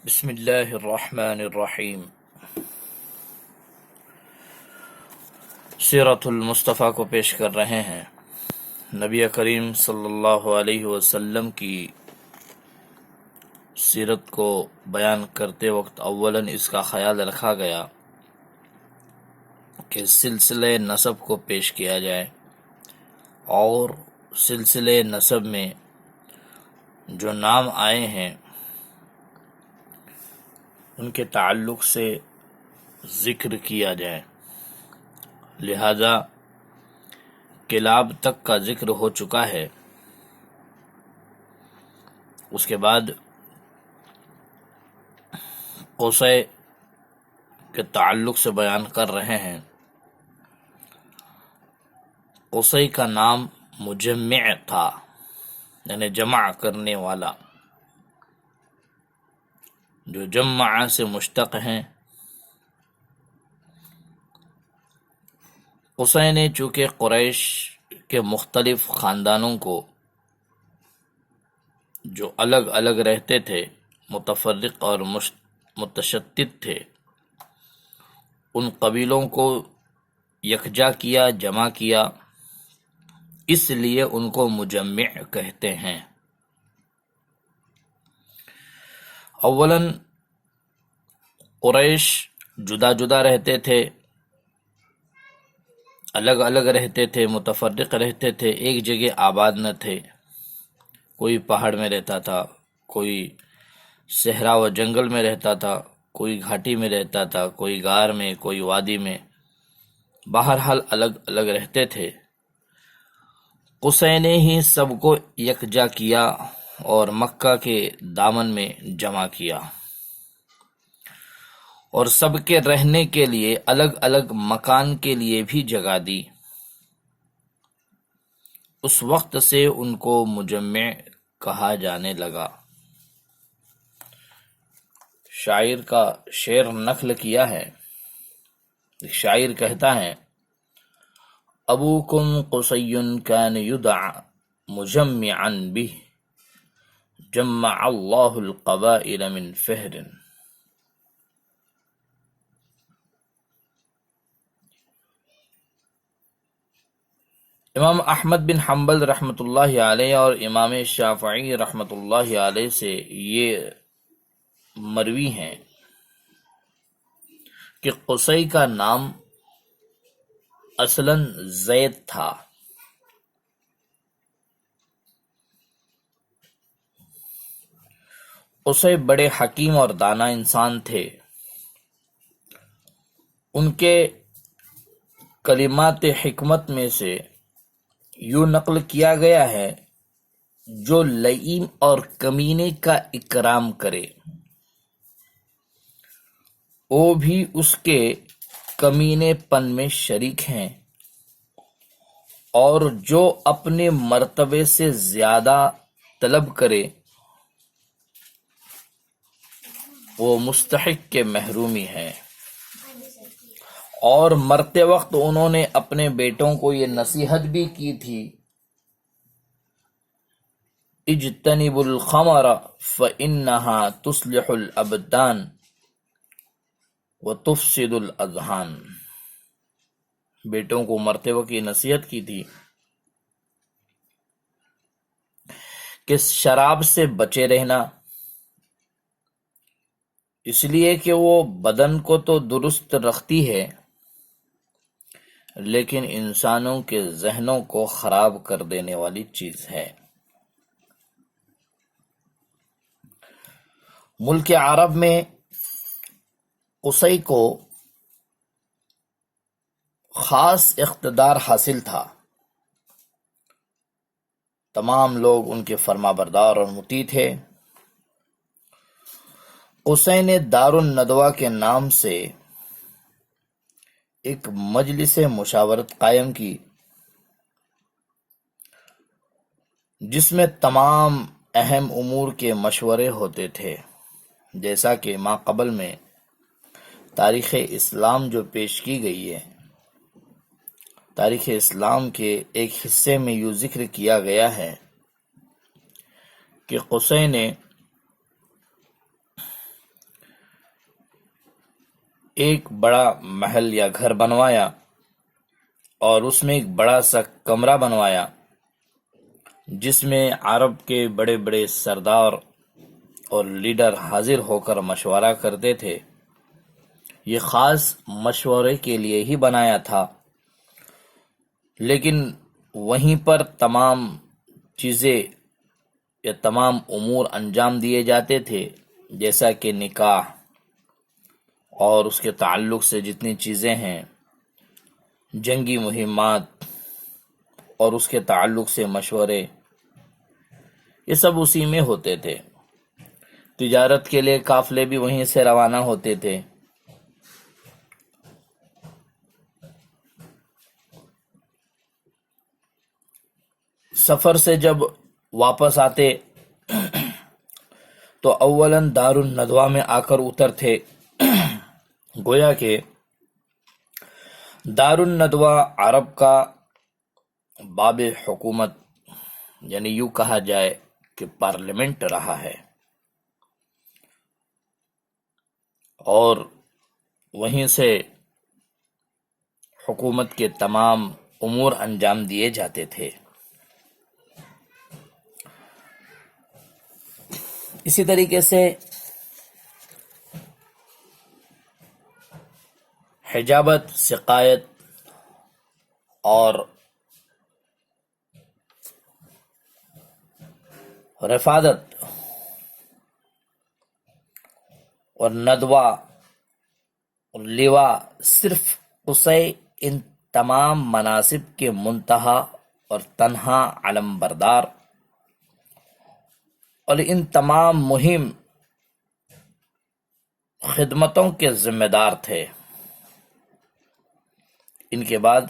بسم اللہ الرحمن الرحیم۔ سیرت المصطفیٰ کو پیش کر رہے ہیں۔ نبی کریم صلی اللہ علیہ وسلم کی سیرت کو بیان کرتے وقت اولاً اس کا خیال رکھا گیا کہ سلسلہ نسب کو پیش کیا جائے، اور سلسلہ نسب میں جو نام آئے ہیں ان کے تعلق سے ذکر کیا جائے۔ لہذا کلاب تک کا ذکر ہو چکا ہے، اس کے بعد قصے کے تعلق سے بیان کر رہے ہیں۔ قصے کا نام مجمع تھا، یعنی جمع کرنے والا، جو جمع سے مشتق ہیں۔ قصے نے چونکہ قریش کے مختلف خاندانوں کو جو الگ الگ رہتے تھے، متفرق اور متشتت تھے، ان قبیلوں کو یکجا کیا، جمع کیا، اس لیے ان کو مجمع کہتے ہیں۔ اولاً قریش جدا جدا رہتے تھے، الگ الگ رہتے تھے، متفرق رہتے تھے، ایک جگہ آباد نہ تھے۔ کوئی پہاڑ میں رہتا تھا، کوئی صحرا و جنگل میں رہتا تھا، کوئی گھاٹی میں رہتا تھا، کوئی غار میں، کوئی وادی میں، بہرحال الگ الگ رہتے تھے۔ قصے نے ہی سب کو یکجا کیا اور مکہ کے دامن میں جمع کیا، اور سب کے رہنے کے لیے الگ الگ مکان کے لیے بھی جگہ دی۔ اس وقت سے ان کو مجمع کہا جانے لگا۔ شاعر کا شعر نقل کیا ہے۔ شاعر کہتا ہے: ابوکم قصی کان یدعى مجمعا به جمع اللہ القبائل من فہر۔ امام احمد بن حنبل رحمۃ اللہ علیہ اور امام شافعی رحمۃ اللہ علیہ سے یہ مروی ہیں کہ قصی کا نام اصلاً زید تھا۔ قصی بڑے حکیم اور دانا انسان تھے۔ ان کے کلمات حکمت میں سے یوں نقل کیا گیا ہے: جو لئیم اور کمینے کا اکرام کرے، وہ بھی اس کے کمینے پن میں شریک ہیں، اور جو اپنے مرتبے سے زیادہ طلب کرے، وہ مستحق کے محرومی ہے۔ اور مرتے وقت انہوں نے اپنے بیٹوں کو یہ نصیحت بھی کی تھی: اجتنبوا الخمر فإنها تصلح الابدان وتفسد الاذہان۔ بیٹوں کو مرتے وقت یہ نصیحت کی تھی کہ شراب سے بچے رہنا، اس لیے کہ وہ بدن کو تو درست رکھتی ہے، لیکن انسانوں کے ذہنوں کو خراب کر دینے والی چیز ہے۔ ملک عرب میں قصی کو خاص اقتدار حاصل تھا۔ تمام لوگ ان کے فرما بردار اور مطیع تھے۔ قصی نے دار الندوہ کے نام سے ایک مجلس مشاورت قائم کی، جس میں تمام اہم امور کے مشورے ہوتے تھے۔ جیسا کہ ما قبل میں تاریخ اسلام جو پیش کی گئی ہے، تاریخ اسلام کے ایک حصے میں یوں ذکر کیا گیا ہے کہ قصی نے ایک بڑا محل یا گھر بنوایا اور اس میں ایک بڑا سا کمرہ بنوایا جس میں عرب کے بڑے بڑے سردار اور لیڈر حاضر ہو کر مشورہ کرتے تھے۔ یہ خاص مشورے کے لیے ہی بنایا تھا، لیکن وہیں پر تمام چیزیں یا تمام امور انجام دیے جاتے تھے، جیسا کہ نکاح اور اس کے تعلق سے جتنی چیزیں ہیں، جنگی مہمات اور اس کے تعلق سے مشورے، یہ سب اسی میں ہوتے تھے۔ تجارت کے لیے قافلے بھی وہیں سے روانہ ہوتے تھے۔ سفر سے جب واپس آتے تو اولاً دار الندوہ میں آ کر اترتے۔ گویا کہ دار الندوہ عرب کا باب حکومت، یعنی یوں کہا جائے کہ پارلیمنٹ رہا ہے، اور وہیں سے حکومت کے تمام امور انجام دیے جاتے تھے۔ اسی طریقے سے حجابت، سقایت اور رفادت اور ندوہ اور لواء صرف اسے ان تمام مناصب کے منتہا اور تنہا علم بردار اور ان تمام مہم خدمتوں کے ذمہ دار تھے۔ ان کے بعد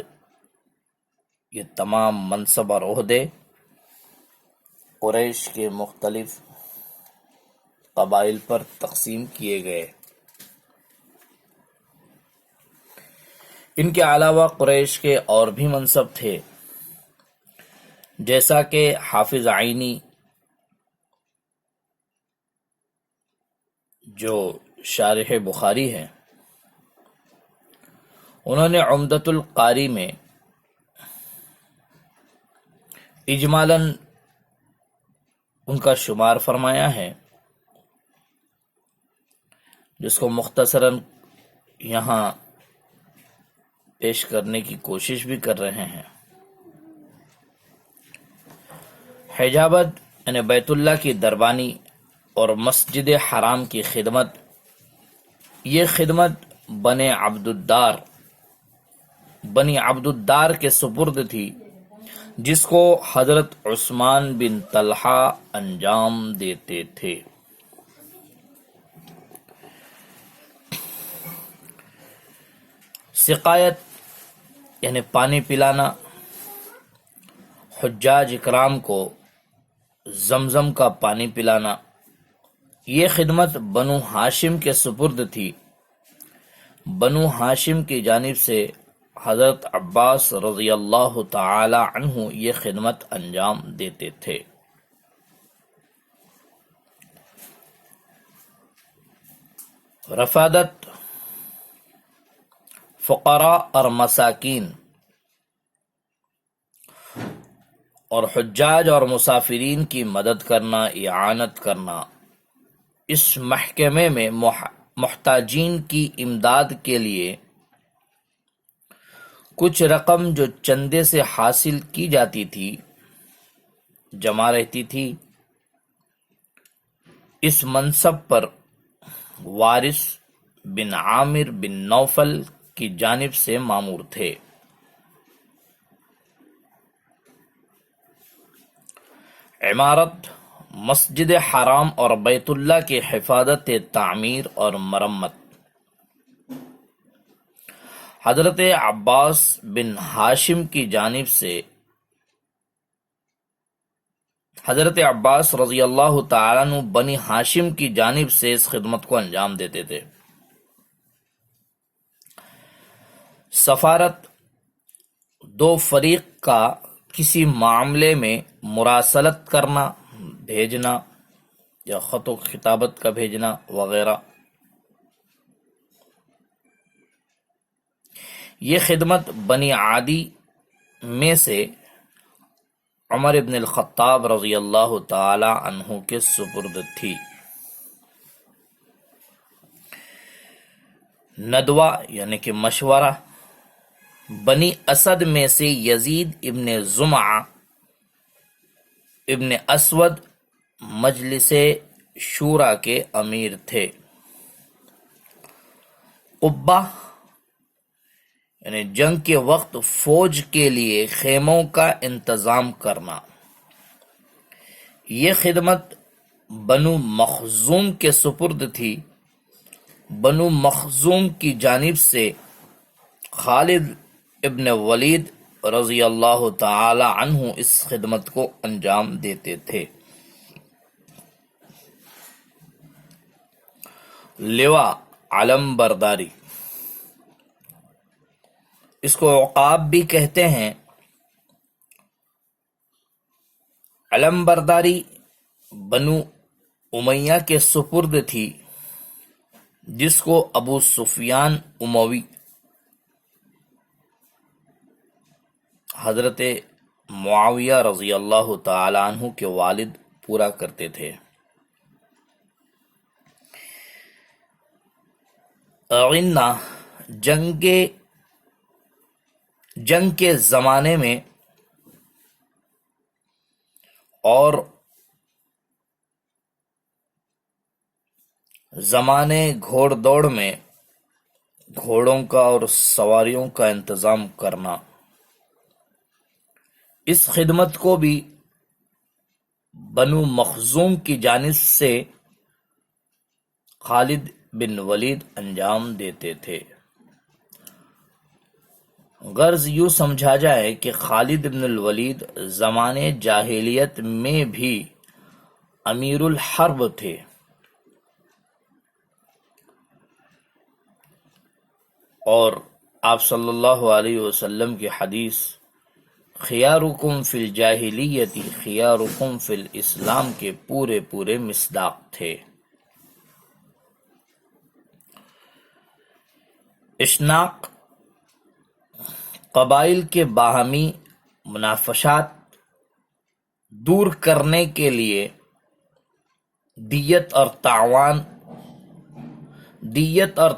یہ تمام منصب اور عہدے قریش کے مختلف قبائل پر تقسیم کیے گئے۔ ان کے علاوہ قریش کے اور بھی منصب تھے، جیسا کہ حافظ عینی جو شارح بخاری ہیں، انہوں نے عمدۃ القاری میں اجمالاً ان کا شمار فرمایا ہے، جس کو مختصراً یہاں پیش کرنے کی کوشش بھی کر رہے ہیں۔ حجابت یعنی بیت اللہ کی دربانی اور مسجد حرام کی خدمت، یہ خدمت بنی عبدالدار کے سپرد تھی، جس کو حضرت عثمان بن طلحہ انجام دیتے تھے۔ سقایت یعنی پانی پلانا، حجاج اکرام کو زمزم کا پانی پلانا، یہ خدمت بنو ہاشم کے سپرد تھی۔ بنو ہاشم کی جانب سے حضرت عباس رضی اللہ تعالی عنہ یہ خدمت انجام دیتے تھے۔ رفادت، فقراء اور مساکین اور حجاج اور مسافرین کی مدد کرنا، اعانت کرنا، اس محکمے میں محتاجین کی امداد کے لیے کچھ رقم جو چندے سے حاصل کی جاتی تھی جمع رہتی تھی۔ اس منصب پر وارث بن عامر بن نوفل کی جانب سے مامور تھے۔ عمارت، مسجد حرام اور بیت اللہ کی حفاظت، تعمیر اور مرمت، حضرت عباس بن ہاشم کی جانب سے حضرت عباس رضی اللہ تعالیٰ عنہ بنی ہاشم کی جانب سے اس خدمت کو انجام دیتے تھے۔ سفارت، دو فریق کا کسی معاملے میں مراسلت کرنا، بھیجنا یا خط و خطابت کا بھیجنا وغیرہ۔ یہ خدمت بنی عادی میں سے عمر ابن الخطاب رضی اللہ تعالی عنہ کے سپرد تھی۔ ندوہ یعنی کہ مشورہ، بنی اسد میں سے یزید ابن زمعہ ابن اسود مجلس شورا کے امیر تھے۔ قبہ یعنی جنگ کے وقت فوج کے لیے خیموں کا انتظام کرنا، یہ خدمت بنو مخزوم کے سپرد تھی۔ بنو مخزوم کی جانب سے خالد ابن ولید رضی اللہ تعالی عنہ اس خدمت کو انجام دیتے تھے۔ لواء علم برداری، اس کو عقاب بھی کہتے ہیں۔ علم برداری بنو امیہ کے سپرد تھی، جس کو ابو سفیان اموی حضرت معاویہ رضی اللہ تعالی عنہ کے والد پورا کرتے تھے۔ اغنہ جنگ کے زمانے میں اور زمانے گھوڑ دوڑ میں گھوڑوں کا اور سواریوں کا انتظام کرنا، اس خدمت کو بھی بنو مخزوم کی جانب سے خالد بن ولید انجام دیتے تھے۔ غرض یوں سمجھا جائے کہ خالد بن الولید زمانے جاہلیت میں بھی امیر الحرب تھے۔ اور آپ صلی اللہ علیہ وسلم کی حدیث خیارکم فی الجاہلیت خیارکم فی الاسلام کے پورے مصداق تھے۔ اشناق قبائل کے باہمی منافشات دور کرنے کے لیے دیت اور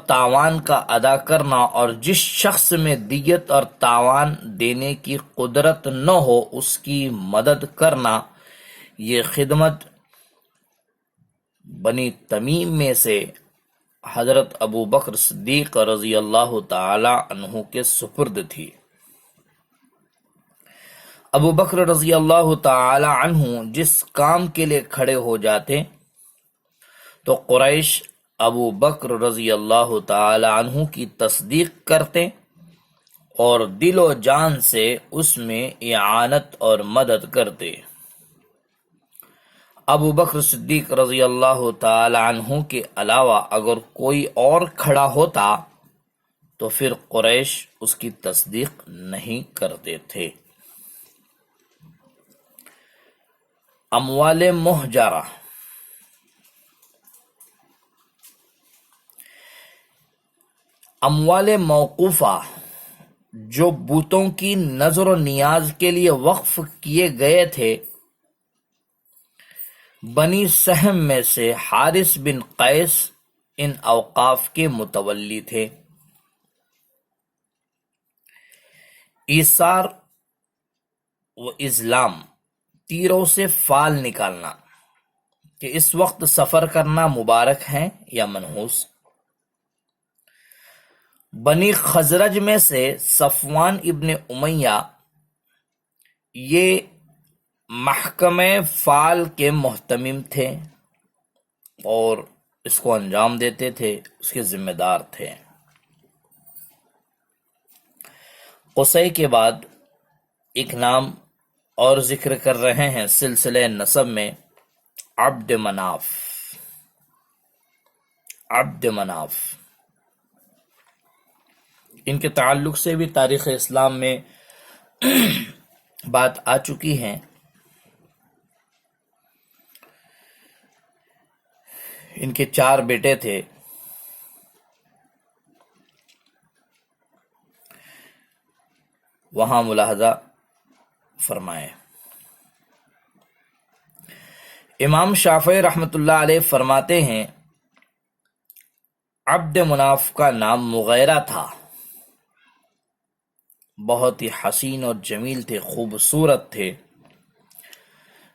تاوان کا ادا کرنا، اور جس شخص میں دیت اور تاوان دینے کی قدرت نہ ہو اس کی مدد کرنا، یہ خدمت بنی تمیم میں سے حضرت ابو بکر صدیق رضی اللہ تعالی عنہ کے سپرد تھی۔ ابو بکر رضی اللہ تعالی عنہ جس کام کے لیے کھڑے ہو جاتے تو قریش ابو بکر رضی اللہ تعالی عنہ کی تصدیق کرتے اور دل و جان سے اس میں اعانت اور مدد کرتے۔ ابو بکر صدیق رضی اللہ تعالی عنہ کے علاوہ اگر کوئی اور کھڑا ہوتا تو پھر قریش اس کی تصدیق نہیں کرتے تھے۔ اموال مہجرہ، اموال موقوفہ جو بتوں کی نظر و نیاز کے لیے وقف کیے گئے تھے، بنی سہم میں سے حارث بن قیس ان اوقاف کے متولی تھے۔ ایثار و اظلام، تیروں سے فال نکالنا، کہ اس وقت سفر کرنا مبارک ہے یا منحوس۔ بنی خزرج میں سے صفوان ابن امیہ یہ محکمہ فال کے محتمم تھے اور اس کو انجام دیتے تھے، اس کے ذمہ دار تھے۔ قصی کے بعد ایک نام اور ذکر کر رہے ہیں سلسلہ نسب میں، عبد مناف۔ عبد مناف ان کے تعلق سے بھی تاریخ اسلام میں بات آ چکی ہے۔ ان کے 4 بیٹے تھے۔ وہاں ملاحظہ فرمائیں۔ امام شافعی رحمۃ اللہ علیہ فرماتے ہیں عبد مناف کا نام مغیرہ تھا، بہت ہی حسین اور جمیل تھے، خوبصورت تھے،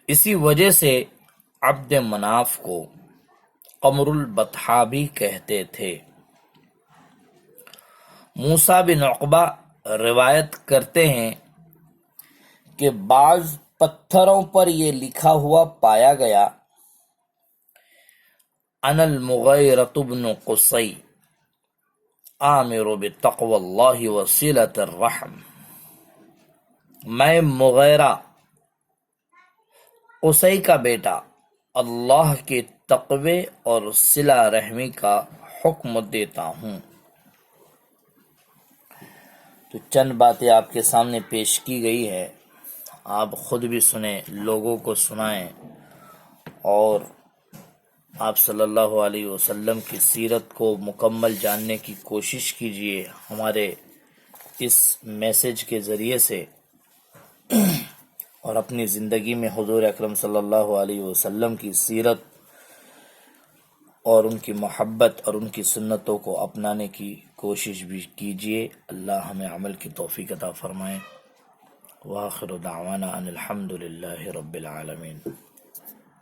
اسی وجہ سے عبد مناف کو قمر البطحا بھی کہتے تھے۔ موسیٰ بن عقبہ روایت کرتے ہیں کہ بعض پتھروں پر یہ لکھا ہوا پایا گیا انا المغیرۃ بن قصی آمر بتقوی اللہ وصلۃ الرحم، میں مغیرہ قصی کا بیٹا اللہ کے تقوی اور صلہ رحمی کا حکم دیتا ہوں۔ تو چند باتیں آپ کے سامنے پیش کی گئی ہے، آپ خود بھی سنیں، لوگوں کو سنائیں، اور آپ صلی اللہ علیہ وسلم کی سیرت کو مکمل جاننے کی کوشش کیجیے ہمارے اس میسج کے ذریعے سے، اور اپنی زندگی میں حضور اکرم صلی اللہ علیہ وسلم کی سیرت اور ان کی محبت اور ان کی سنتوں کو اپنانے کی کوشش بھی کیجیے۔ اللہ ہمیں عمل کی توفیق عطا فرمائے۔ وآخر دعوانا ان الحمد للہ رب العالمین۔